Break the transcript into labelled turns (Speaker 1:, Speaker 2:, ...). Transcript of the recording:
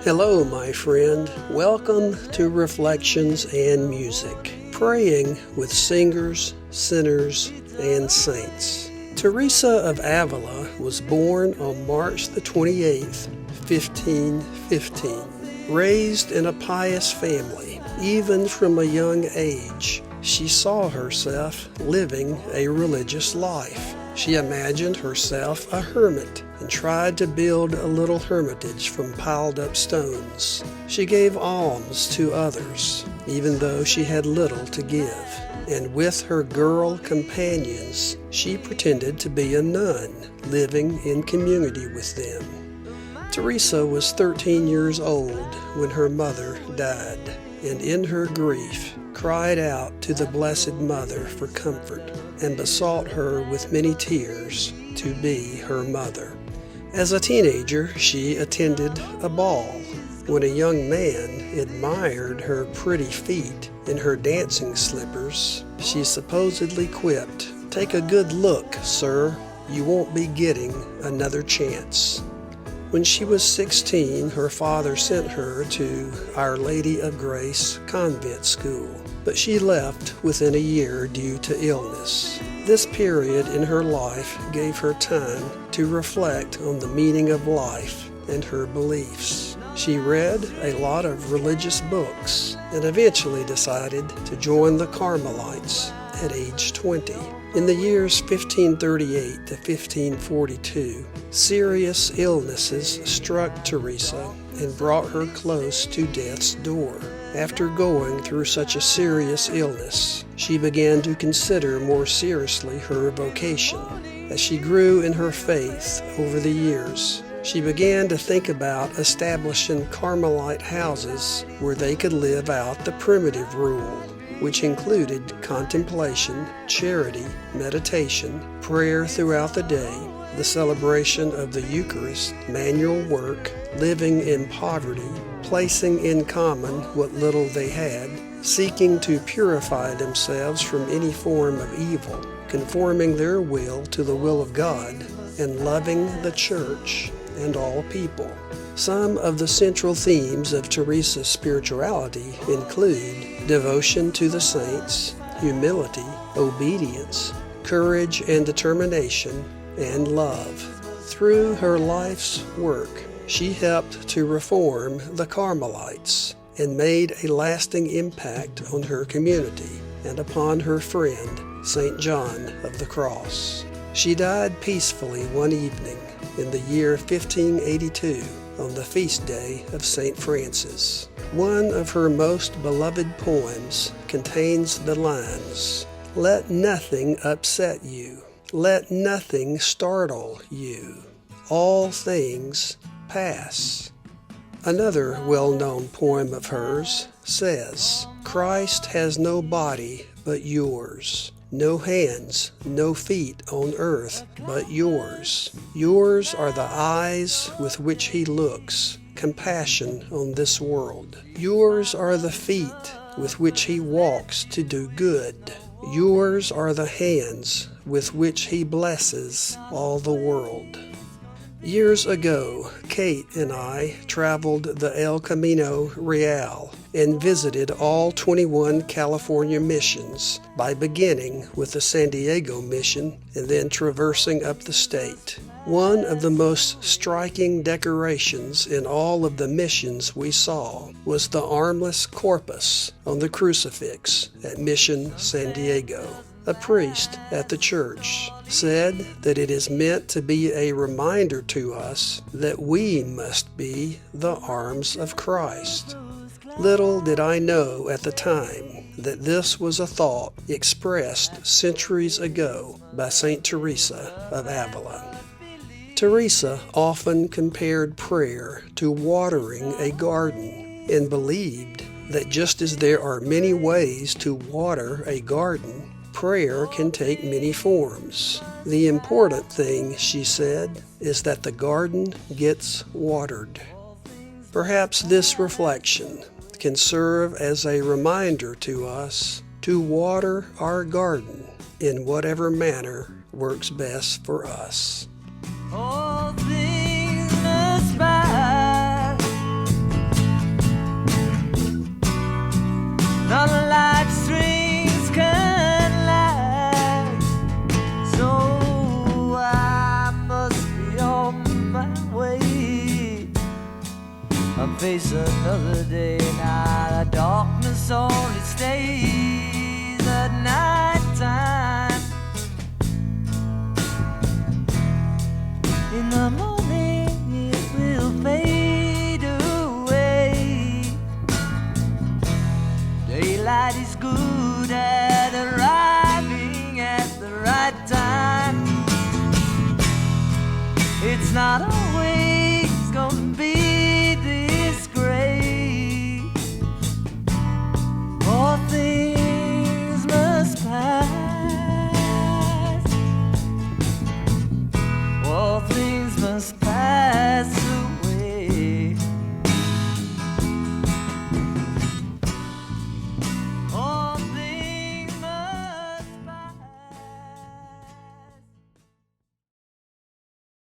Speaker 1: Hello, my friend. Welcome to Reflections and Music, praying with singers, sinners, and saints. Teresa of Avila was born on March the 28th, 1515. Raised in a pious family, even from a young age, she saw herself living a religious life. She imagined herself a hermit and tried to build a little hermitage from piled up stones. She gave alms to others, even though she had little to give. And with her girl companions, she pretended to be a nun, living in community with them. Teresa was 13 years old when her mother died, and in her grief cried out to the Blessed Mother for comfort and besought her with many tears to be her mother. As a teenager, she attended a ball. When a young man admired her pretty feet in her dancing slippers, she supposedly quipped, "Take a good look, sir. You won't be getting another chance." When she was 16, her father sent her to Our Lady of Grace convent school, but she left within a year due to illness. This period in her life gave her time to reflect on the meaning of life and her beliefs. She read a lot of religious books and eventually decided to join the Carmelites at age 20. In the years 1538 to 1542, serious illnesses struck Teresa and brought her close to death's door. After going through such a serious illness, she began to consider more seriously her vocation. As she grew in her faith over the years, she began to think about establishing Carmelite houses where they could live out the primitive rule, which included contemplation, charity, meditation, prayer throughout the day, the celebration of the Eucharist, manual work, living in poverty, placing in common what little they had, seeking to purify themselves from any form of evil, conforming their will to the will of God, and loving the church and all people. Some of the central themes of Teresa's spirituality include devotion to the saints, humility, obedience, courage and determination, and love. Through her life's work, she helped to reform the Carmelites and made a lasting impact on her community and upon her friend, St. John of the Cross. She died peacefully one evening in the year 1582 on the feast day of St. Francis. One of her most beloved poems contains the lines, "Let nothing upset you, let nothing startle you, all things pass." Another well-known poem of hers says, "Christ has no body but yours, no hands, no feet on earth but yours. Yours are the eyes with which he looks, compassion on this world. Yours are the feet with which he walks to do good. Yours are the hands with which he blesses all the world." Years ago, Kate and I traveled the El Camino Real and visited all 21 California missions by beginning with the San Diego mission and then traversing up the state. One of the most striking decorations in all of the missions we saw was the armless corpus on the crucifix at Mission San Diego. A priest at the church said that it is meant to be a reminder to us that we must be the arms of Christ. Little did I know at the time that this was a thought expressed centuries ago by St. Teresa of Avila. Teresa often compared prayer to watering a garden and believed that just as there are many ways to water a garden, prayer can take many forms. The important thing, she said, is that the garden gets watered. Perhaps this reflection can serve as a reminder to us to water our garden in whatever manner works best for us.
Speaker 2: All things must pass. and face another day. Now the darkness only stays at night time. In the morning it will fade away. Daylight is good at arriving at the right time. It's not always